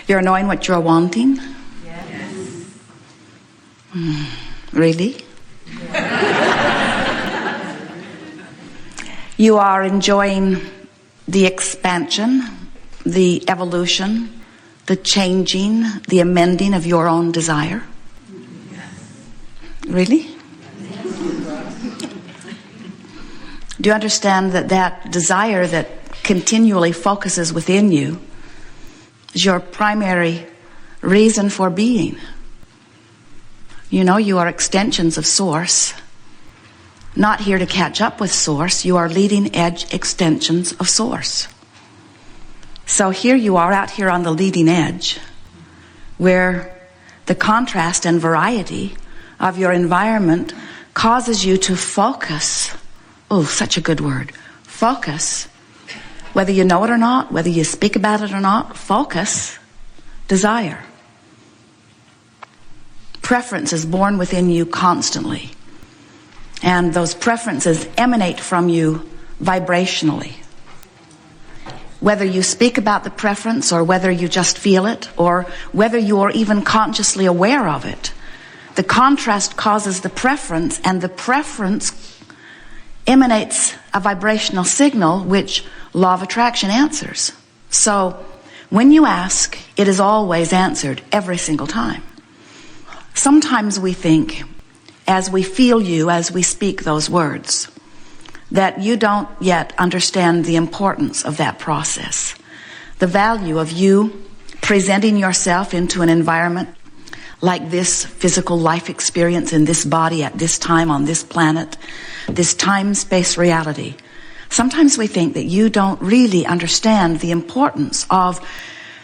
You're knowing what you're wanting? Yes. Really? You are enjoying the expansion, the evolution, the changing, the amending of your own desire? Really? Do you understand that that desire that continually focuses within you is your primary reason for being? You know, you are extensions of Source. Not here to catch up with Source. You are leading edge extensions of Source. So here you are out here on the leading edge, where the contrast and variety of your environment causes you to focus. Oh, such a good word. Focus. Whether you know it or not, whether you speak about it or not, focus, desire. Preference is born within you constantly. And those preferences emanate from you vibrationally. Whether you speak about the preference or whether you just feel it or whether you are even consciously aware of it, the contrast causes the preference, and the preference emanates a vibrational signal which law of attraction answers. So when you ask, it is always answered every single time. Sometimes we think, as we feel you, as we speak those words, that you don't yet understand the importance of that process. The value of you presenting yourself into an environment like this physical life experience in this body at this time on this planet, this time-space reality. Sometimes we think that you don't really understand the importance of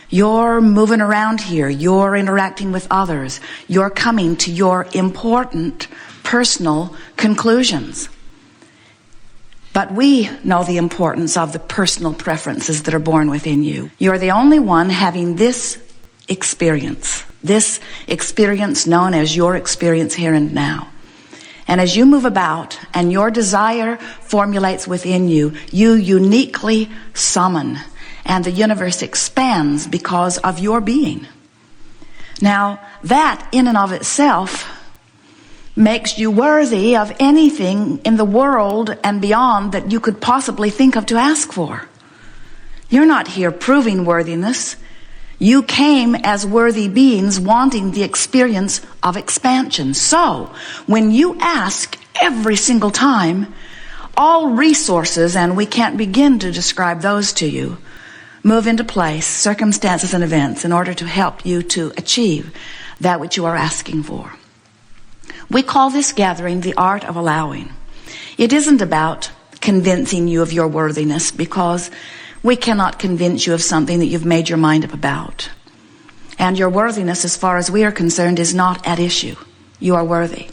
your moving around here, your interacting with others, your coming to your important personal conclusions. But we know the importance of the personal preferences that are born within you. You're the only one having this experience known as your experience here and now. And as you move about and your desire formulates within you, you uniquely summon, and the universe expands because of your being. Now, that in and of itself makes you worthy of anything in the world and beyond that you could possibly think of to ask for. You're not here proving worthiness. You came as worthy beings wanting the experience of expansion. So, when you ask every single time, all resources, and we can't begin to describe those to you, move into place, circumstances and events, in order to help you to achieve that which you are asking for. We call this gathering the art of allowing. It isn't about convincing you of your worthiness, because we cannot convince you of something that you've made your mind up about. And your worthiness, as far as we are concerned, is not at issue. You are worthy.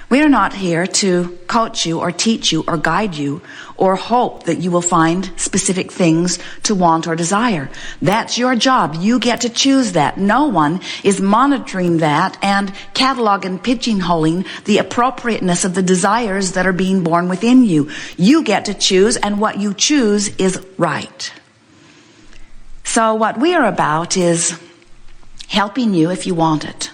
We are not here to coach you or teach you or guide you or hope that you will find specific things to want or desire. That's your job. You get to choose that. No one is monitoring that and cataloging and pigeonholing the appropriateness of the desires that are being born within you. You get to choose, and what you choose is right. So what we are about is helping you, if you want it,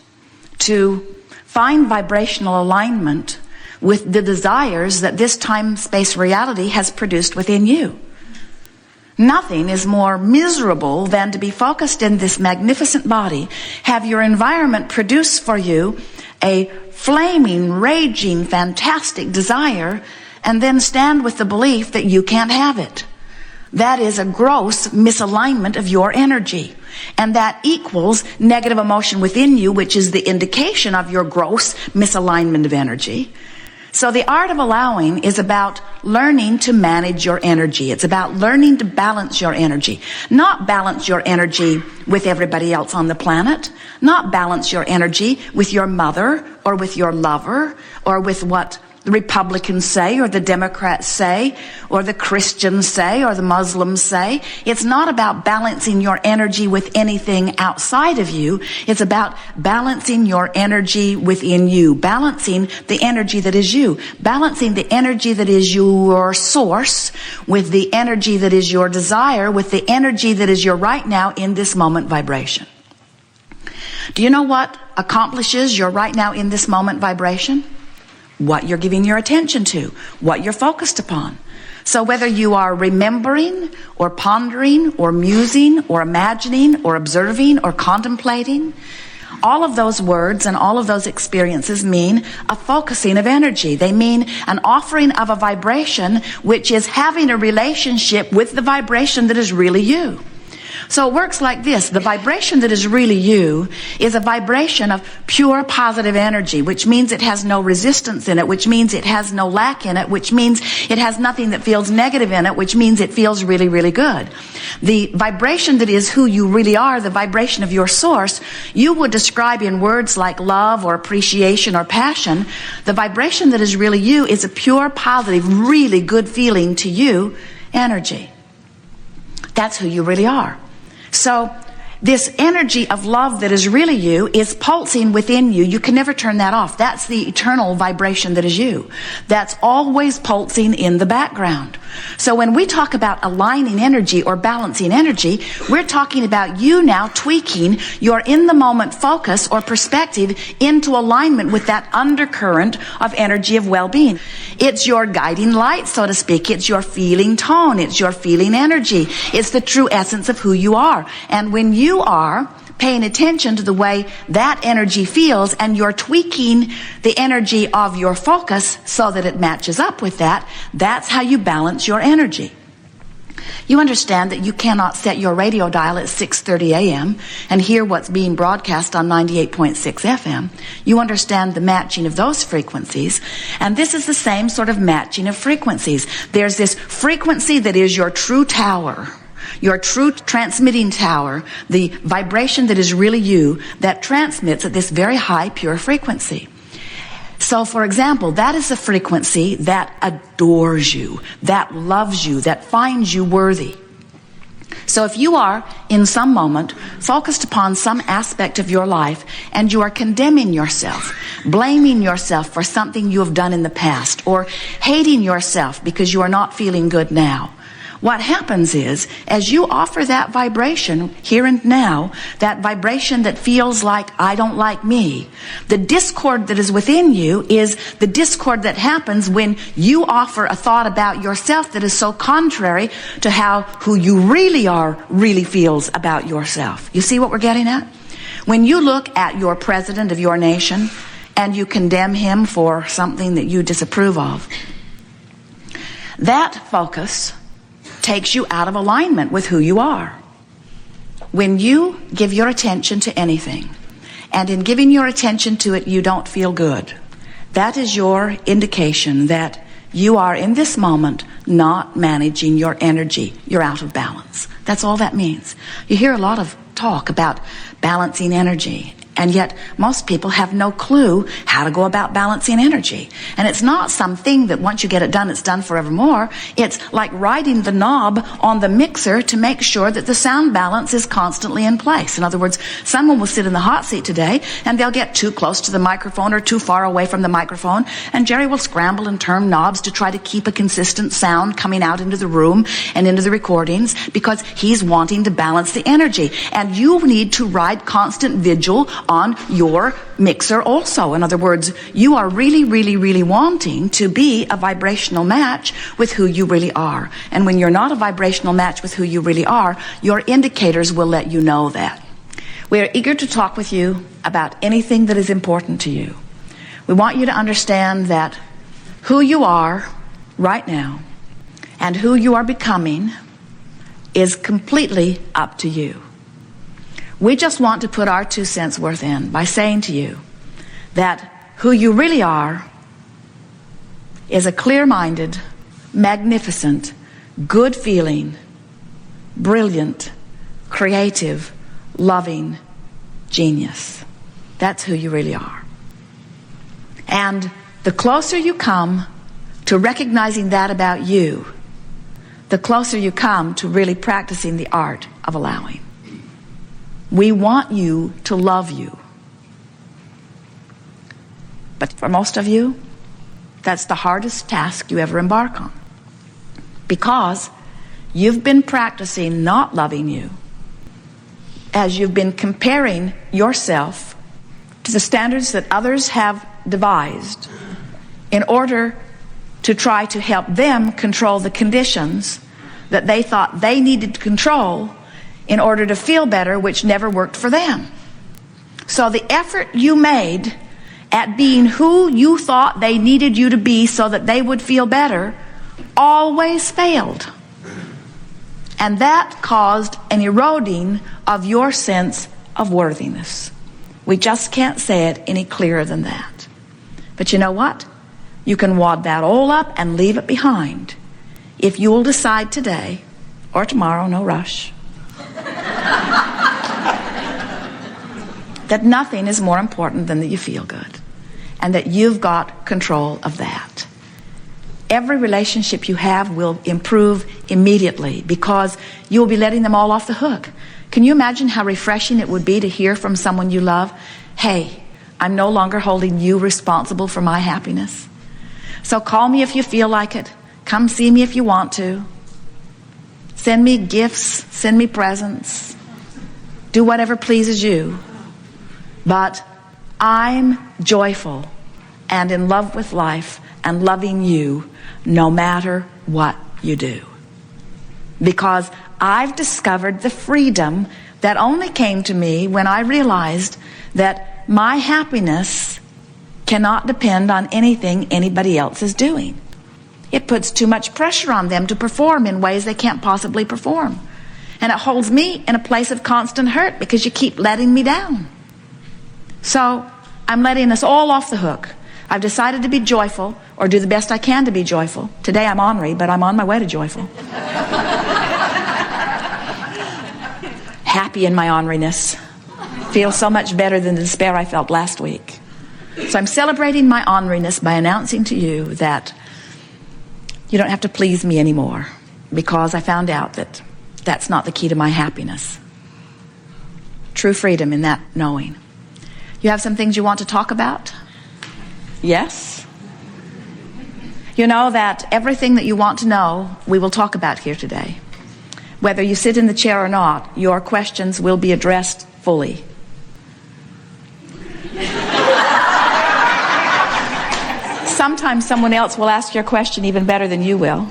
to find vibrational alignment with the desires that this time-space reality has produced within you. Nothing is more miserable than to be focused in this magnificent body, have your environment produce for you a flaming, raging, fantastic desire, and then stand with the belief that you can't have it. That is a gross misalignment of your energy. And that equals negative emotion within you, which is the indication of your gross misalignment of energy. So the art of allowing is about learning to manage your energy. It's about learning to balance your energy. Not balance your energy with everybody else on the planet. Not balance your energy with your mother or with your lover or with what the Republicans say or the Democrats say or the Christians say or the Muslims say. It's not about balancing your energy with anything outside of you. It's about balancing your energy within you, balancing the energy that is you, balancing the energy that is your source with the energy that is your desire, with the energy that is your right now in this moment vibration. Do you know what accomplishes your right now in this moment vibration? What you're giving your attention to, what you're focused upon. So whether you are remembering or pondering or musing or imagining or observing or contemplating, all of those words and all of those experiences mean a focusing of energy. They mean an offering of a vibration which is having a relationship with the vibration that is really you. So it works like this. The vibration that is really you is a vibration of pure positive energy, which means it has no resistance in it, which means it has no lack in it, which means it has nothing that feels negative in it, which means it feels really, really good. The vibration that is who you really are, the vibration of your source, you would describe in words like love or appreciation or passion. The vibration that is really you is a pure, positive, really good feeling to you energy. That's who you really are. So this energy of love that is really you is pulsing within you. You can never turn that off. That's the eternal vibration that is you. That's always pulsing in the background. So when we talk about aligning energy or balancing energy, we're talking about you now tweaking your in-the-moment focus or perspective into alignment with that undercurrent of energy of well-being. It's your guiding light, so to speak. It's your feeling tone. It's your feeling energy. It's the true essence of who you are. And when you are paying attention to the way that energy feels and you're tweaking the energy of your focus so that it matches up with that, that's how you balance your energy. You understand that you cannot set your radio dial at 6:30 a.m. and hear what's being broadcast on 98.6 FM. You understand the matching of those frequencies, and this is the same sort of matching of frequencies. There's this frequency that is your true tower, your true transmitting tower, the vibration that is really you, that transmits at this very high, pure frequency. So, for example, that is a frequency that adores you, that loves you, that finds you worthy. So if you are, in some moment, focused upon some aspect of your life and you are condemning yourself, blaming yourself for something you have done in the past, or hating yourself because you are not feeling good now, what happens is, as you offer that vibration here and now, that vibration that feels like, I don't like me, the discord that is within you is the discord that happens when you offer a thought about yourself that is so contrary to how who you really are really feels about yourself. You see what we're getting at? When you look at your president of your nation and you condemn him for something that you disapprove of, that focus takes you out of alignment with who you are. When you give your attention to anything, and in giving your attention to it you don't feel good, that is your indication that you are in this moment not managing your energy. You're out of balance. That's all that means. You hear a lot of talk about balancing energy, and yet most people have no clue how to go about balancing energy. And it's not something that once you get it done, it's done forevermore. It's like riding the knob on the mixer to make sure that the sound balance is constantly in place. In other words, someone will sit in the hot seat today and they'll get too close to the microphone or too far away from the microphone, and Jerry will scramble and turn knobs to try to keep a consistent sound coming out into the room and into the recordings because he's wanting to balance the energy. And you need to ride constant vigil on your mixer also. In other words, you are really, really, really wanting to be a vibrational match with who you really are. And when you're not a vibrational match with who you really are, your indicators will let you know that. We are eager to talk with you about anything that is important to you. We want you to understand that who you are right now and who you are becoming is completely up to you. We just want to put our 2 cents worth in by saying to you that who you really are is a clear-minded, magnificent, good-feeling, brilliant, creative, loving genius. That's who you really are. And the closer you come to recognizing that about you, the closer you come to really practicing the art of allowing. We want you to love you. But for most of you, that's the hardest task you ever embark on. Because you've been practicing not loving you as you've been comparing yourself to the standards that others have devised in order to try to help them control the conditions that they thought they needed to control in order to feel better, which never worked for them. So the effort you made at being who you thought they needed you to be so that they would feel better always failed. And that caused an eroding of your sense of worthiness. We just can't say it any clearer than that. But you know what? You can wad that all up and leave it behind if you will decide today or tomorrow, no rush, that nothing is more important than that you feel good and that you've got control of that. Every relationship you have will improve immediately because you'll be letting them all off the hook. Can you imagine how refreshing it would be to hear from someone you love, hey, I'm no longer holding you responsible for my happiness. So call me if you feel like it. Come see me if you want to. Send me gifts, send me presents. Do whatever pleases you. But I'm joyful and in love with life and loving you no matter what you do. Because I've discovered the freedom that only came to me when I realized that my happiness cannot depend on anything anybody else is doing. It puts too much pressure on them to perform in ways they can't possibly perform. And it holds me in a place of constant hurt because you keep letting me down. So I'm letting us all off the hook. I've decided to be joyful or do the best I can to be joyful. Today I'm ornery, but I'm on my way to joyful. Happy in my orneriness. Feel so much better than the despair I felt last week. So I'm celebrating my orneriness by announcing to you that you don't have to please me anymore because I found out that that's not the key to my happiness. True freedom in that knowing. You have some things you want to talk about? Yes? You know that everything that you want to know, we will talk about here today. Whether you sit in the chair or not, your questions will be addressed fully. Sometimes someone else will ask your question even better than you will.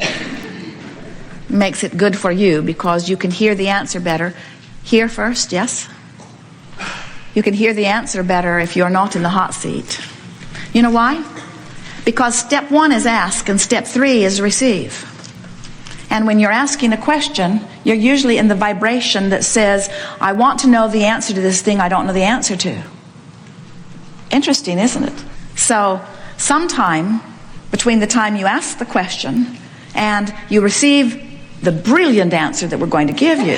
Makes it good for you because you can hear the answer better. Hear first, yes? You can hear the answer better if you're not in the hot seat. You know why? Because step 1 is ask and step 3 is receive. And when you're asking a question, you're usually in the vibration that says, I want to know the answer to this thing I don't know the answer to. Interesting, isn't it? So sometime between the time you ask the question and you receive the brilliant answer that we're going to give you,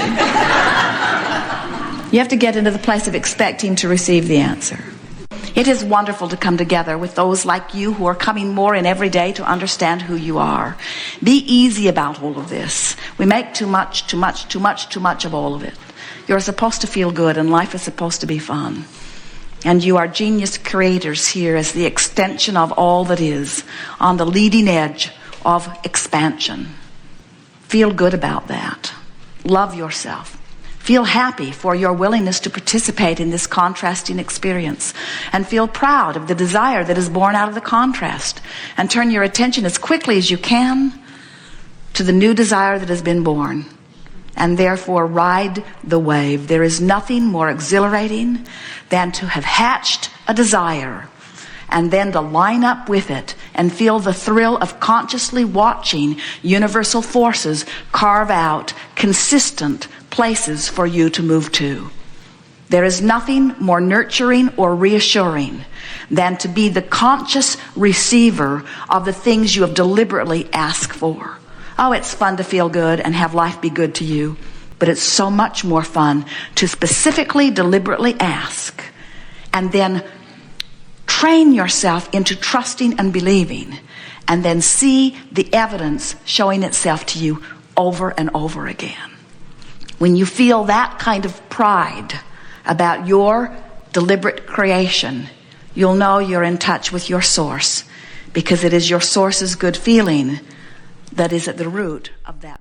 you have to get into the place of expecting to receive the answer. It is wonderful to come together with those like you who are coming more in every day to understand who you are. Be easy about all of this. We make too much of all of it. You're supposed to feel good and life is supposed to be fun. And you are genius creators here as the extension of all that is, on the leading edge of expansion. Feel good about that. Love yourself. Feel happy for your willingness to participate in this contrasting experience. And feel proud of the desire that is born out of the contrast. And turn your attention as quickly as you can to the new desire that has been born. And therefore ride the wave. There is nothing more exhilarating than to have hatched a desire and then to line up with it and feel the thrill of consciously watching universal forces carve out consistent places for you to move to. There is nothing more nurturing or reassuring than to be the conscious receiver of the things you have deliberately asked for. Oh, it's fun to feel good and have life be good to you, but it's so much more fun to specifically, deliberately ask and then train yourself into trusting and believing and then see the evidence showing itself to you over and over again. When you feel that kind of pride about your deliberate creation, you'll know you're in touch with your source because it is your source's good feeling that is at the root of that.